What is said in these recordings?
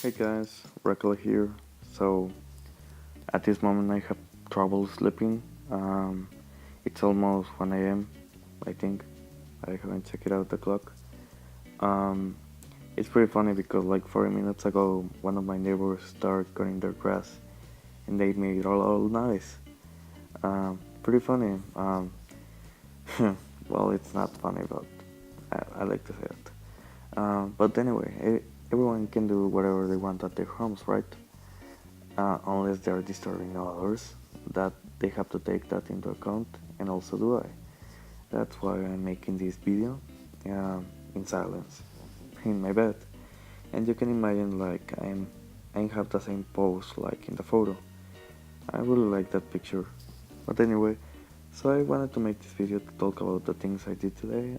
Hey guys, Rekla here. So at this moment I have trouble sleeping. It's almost 1 a.m. I think. I haven't checked out the clock. Um, it's pretty funny because like 40 minutes ago one of my neighbors started cutting their grass and they made a lot of noise. Pretty funny. Well, it's not funny, but I like to say it. But anyway, everyone can do whatever they want at their homes, right? Unless they're disturbing others, that they have to take that into account, and also do I. That's why I'm making this video in silence, in my bed. And you can imagine like I have the same pose like in the photo. I really like that picture. But anyway, so I wanted to make this video to talk about the things I did today.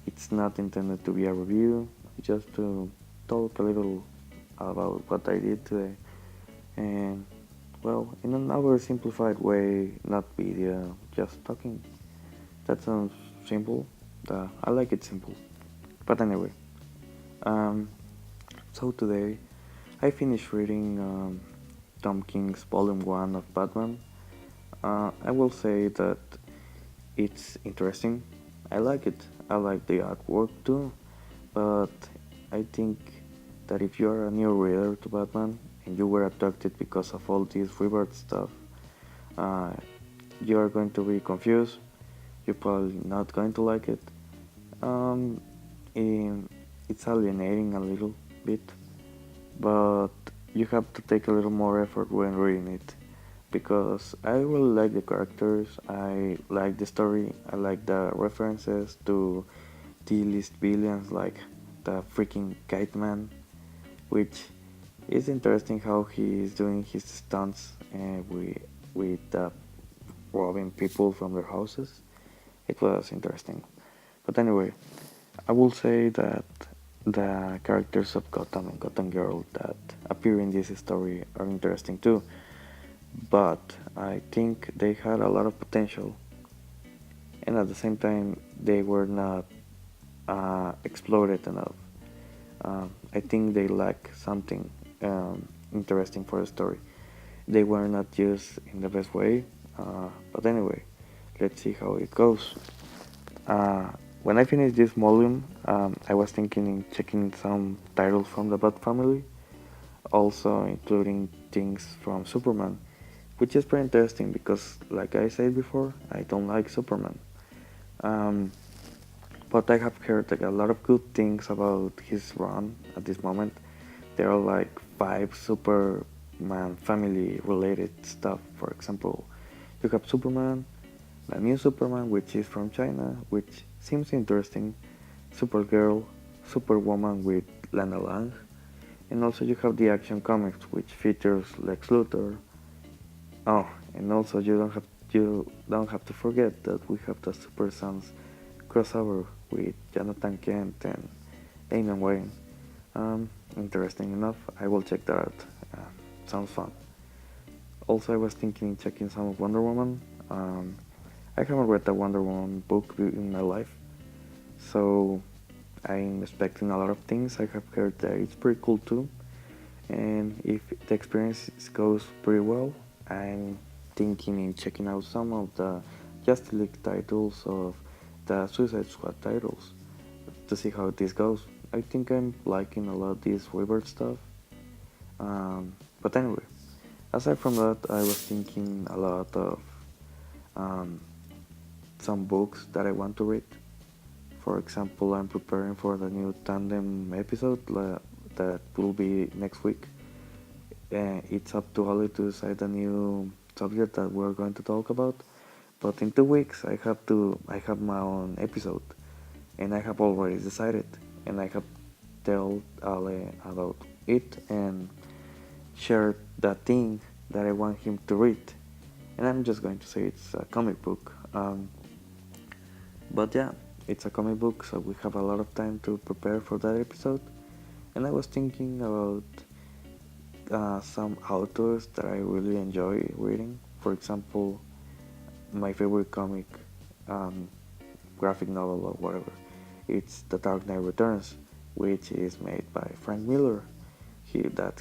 It's not intended to be a review, just to talk a little about what I did today. And well, in an oversimplified way, not video, just talking. That sounds simple. I like it simple. But anyway, um, so today I finished reading Tom King's Volume 1 of Batman. I will say that it's interesting. I like it. I like the artwork too. But I think that if you are a new reader to Batman and you were attracted because of all this rebirth stuff, uh, you are going to be confused. You're probably not going to like it. Um, and it's alienating a little bit, but you have to take a little more effort when reading it because I really like the characters, I like the story, I like the references to D-list villains like the freaking Kite Man, which is interesting how he is doing his stunts with robbing people from their houses. It was interesting. But anyway, I will say that the characters of Gotham and Gotham Girl that appear in this story are interesting too, but I think they had a lot of potential, and at the same time, they were not exploited enough. I think they lack something interesting for the story. They were not used in the best way, but anyway, let's see how it goes. Uh, when I finished this volume, I was thinking in checking some titles from the Bat family, also including things from Superman, which is pretty interesting because, like I said before, I don't like Superman. Um, but I have heard like, a lot of good things about his run at this moment. There are like 5 Superman family related stuff. For example, you have Superman, the new Superman, which is from China, which seems interesting, Supergirl, Superwoman with Lana Lang, and also you have the Action Comics, which features Lex Luthor. Oh, and also you don't have to forget that we have the Super Sons crossover with Jonathan Kent and Damian Wayne. Interesting enough, I will check that out. Uh, Sounds fun. Also, I was thinking checking some of Wonder Woman. I haven't read the Wonder Woman book in my life, so I'm expecting a lot of things. I have heard that it's pretty cool too, and if the experience goes pretty well, I'm thinking in checking out some of the Justice League titles of the Suicide Squad titles to see how this goes. I think I'm liking a lot this rebirth stuff. But anyway, aside from that, I was thinking a lot of um, some books that I want to read. For example, I'm preparing for the new Tandem episode that will be next week. It's up to Holly to decide the new subject that we're going to talk about. But in 2 weeks, I have my own episode, and I have already decided, and I have told Ale about it and shared the thing that I want him to read. And I'm just going to say it's a comic book. But yeah, it's a comic book, so we have a lot of time to prepare for that episode. And I was thinking about some authors that I really enjoy reading. For example, my favorite comic, um, graphic novel or whatever, it's The Dark Knight Returns, which is made by Frank Miller.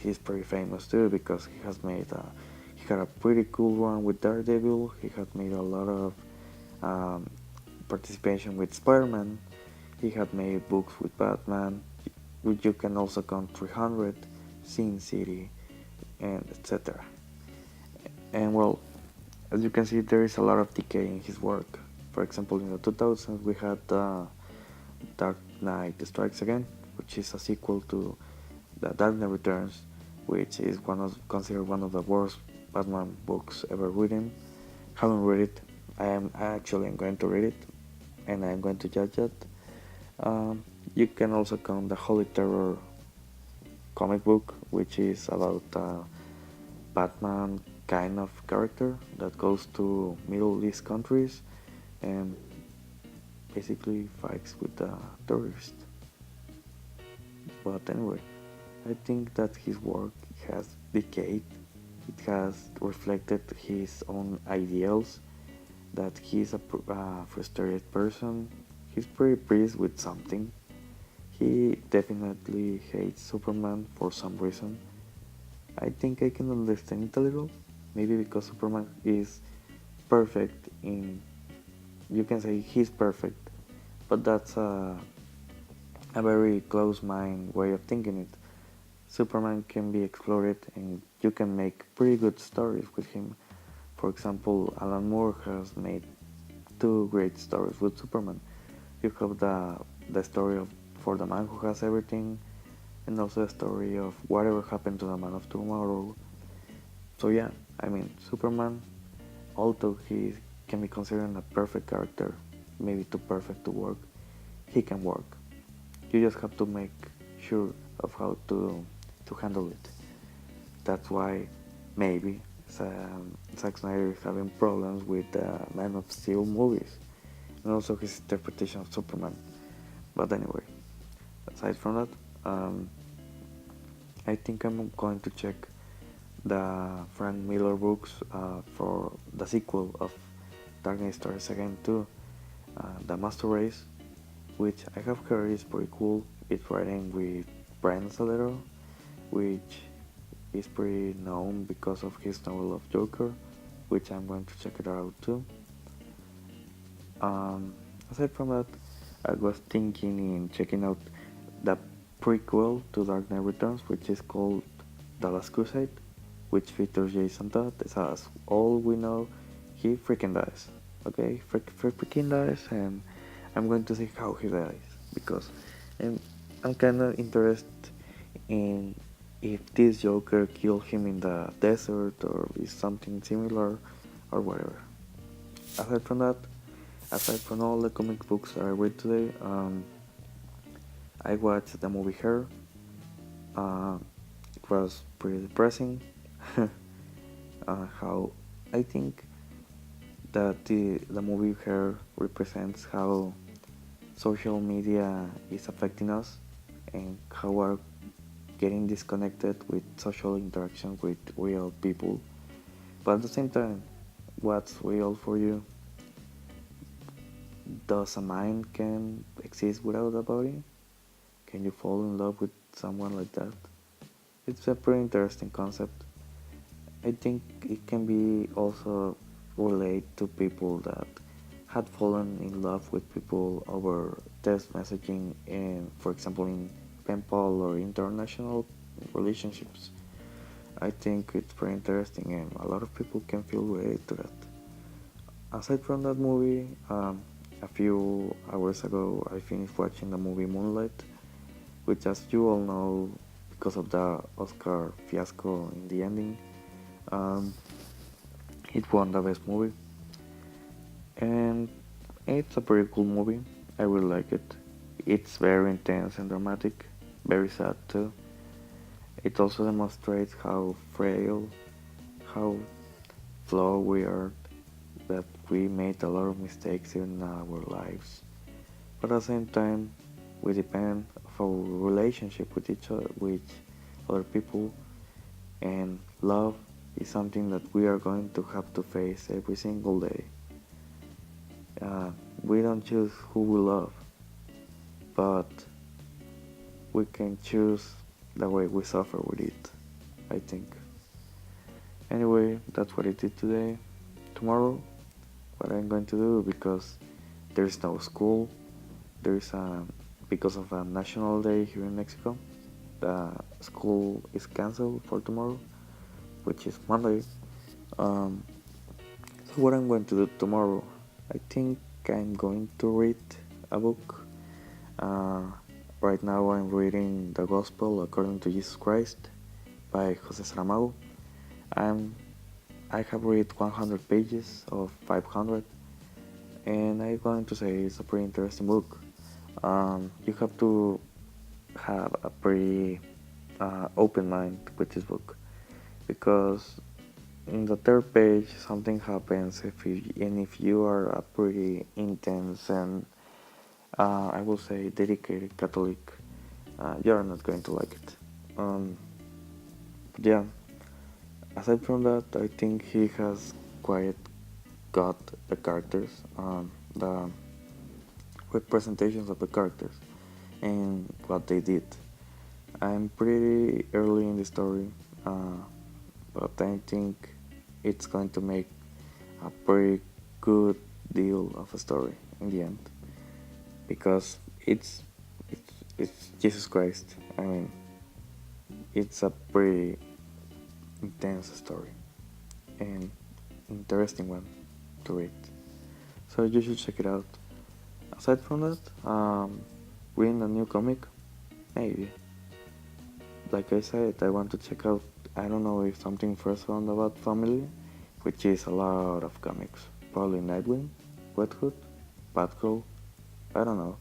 he's pretty famous too because he had a pretty cool run with Daredevil. He had made a lot of um, participation with Spider-Man. He had made books with Batman, which you can also count 300, Sin City, and etc. And well, as you can see, there is a lot of decay in his work. For example, in the 2000s, we had Dark Knight Strikes Again, which is a sequel to The Dark Knight Returns, which is considered one of the worst Batman books ever written. Haven't read it. I actually am going to read it, and I'm going to judge it. You can also count the Holy Terror comic book, which is about Batman kind of character that goes to Middle East countries and basically fights with the terrorists. But anyway, I think that his work has decayed. It has reflected his own ideals, that he's a frustrated person. He's pretty pleased with something. He definitely hates Superman for some reason. I think I can understand it a little. Maybe because Superman is perfect in. You can say he's perfect, but that's a very close mind way of thinking it. Superman can be explored and you can make pretty good stories with him. For example, Alan Moore has made two great stories with Superman. You have the story of For the Man Who Has Everything, and also the story of Whatever Happened to the Man of Tomorrow. So yeah, I mean, Superman, although he can be considered a perfect character, maybe too perfect to work, he can work. You just have to make sure of how to handle it. That's why maybe Zack Snyder is having problems with the Man of Steel movies and also his interpretation of Superman. But anyway, aside from that, I think I'm going to check the Frank Miller books for the sequel of Dark Knight Stars Again 2, The Master Race, which I have heard is pretty cool. It's written with Brian Azzarello, which is pretty known because of his novel of Joker, which I'm going to check it out too. Aside from that, I was thinking in checking out the prequel to Dark Knight Returns, which is called The Last Crusade, which features Jason Todd. As all we know, he freaking dies. Okay, freaking dies, and I'm going to see how he dies because I'm kind of interested in if this Joker killed him in the desert or is something similar or whatever. Aside from that, aside from all the comic books that I read today, I watched the movie Her. It was pretty depressing. How I think that the movie Her represents how social media is affecting us and how we're getting disconnected with social interaction with real people. But at the same time, what's real for you? Does a mind can exist without a body? Can you fall in love with someone like that? It's a pretty interesting concept. I think it can be also relate to people that had fallen in love with people over text messaging and, for example, in pen pal or international relationships. I think it's pretty interesting and a lot of people can feel related to that. Aside from that movie, a few hours ago I finished watching the movie Moonlight, which, as you all know, because of the Oscar fiasco in the ending, um, it won the best movie. And it's a pretty cool movie. I really like it. It's very intense and dramatic, very sad too. It also demonstrates how frail, how flawed we are, that we made a lot of mistakes in our lives. But at the same time, we depend of our relationship with each other, with other people, and love is something that we are going to have to face every single day. We don't choose who we love, but we can choose the way we suffer with it, I think. Anyway, that's what I did today. Tomorrow, what I'm going to do, because there is no school, there is a because of a national day here in Mexico, the school is canceled for tomorrow, which is Monday. Um, so what I'm going to do tomorrow, I think I'm going to read a book. Uh, right now I'm reading the Gospel according to Jesus Christ by Jose Saramago. I'm I have read 100 pages of 500, and I'm going to say it's a pretty interesting book. You have to have a pretty open mind with this book, because in the third page something happens if you are a pretty intense and I will say dedicated Catholic, you are not going to like it. But yeah, aside from that, I think he has quite got the characters, the representations of the characters, and what they did. I'm pretty early in the story, uh, but I think it's going to make a pretty good deal of a story in the end, because it's Jesus Christ. I mean, it's a pretty intense story and interesting one to read. So you should check it out. Aside from that, reading a new comic, maybe. Like I said, I want to check out. I don't know if something first on about family, which is a lot of comics. Probably Nightwing, Red Hood, Batgirl. I don't know.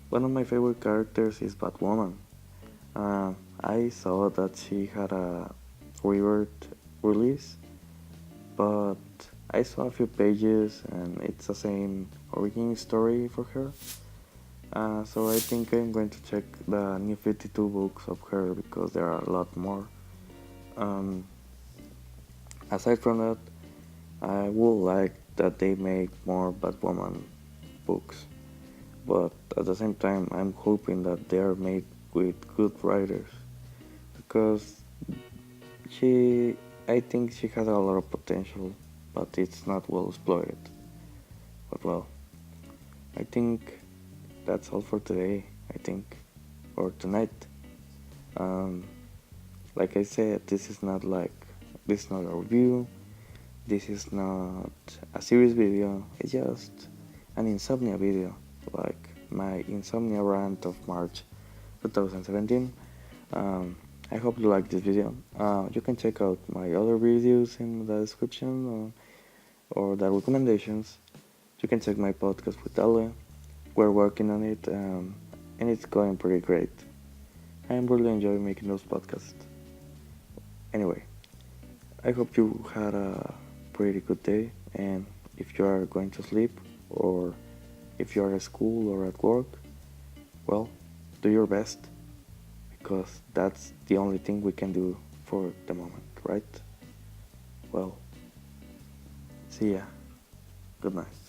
One of my favorite characters is Batwoman. I saw that she had a rebirth release, but I saw a few pages and it's the same origin story for her. So I think I'm going to check the new 52 books of her, because there are a lot more. Um, Aside from that, I would like that they make more Batwoman books, but at the same time, I'm hoping that they are made with good writers, because she, I think she has a lot of potential, but it's not well exploited. But well, I think that's all for today. I think, or tonight. Um, like I said, this is not a review. This is not a serious video. It's just an insomnia video, like my insomnia rant of March 2017. I hope you like this video. You can check out my other videos in the description, or the recommendations. You can check my podcast with Ale. We're working on it, and it's going pretty great. I'm really enjoying making those podcasts. Anyway, I hope you had a pretty good day, and if you are going to sleep, or if you are at school or at work, well, do your best, because that's the only thing we can do for the moment, right? Well, see ya. Good night.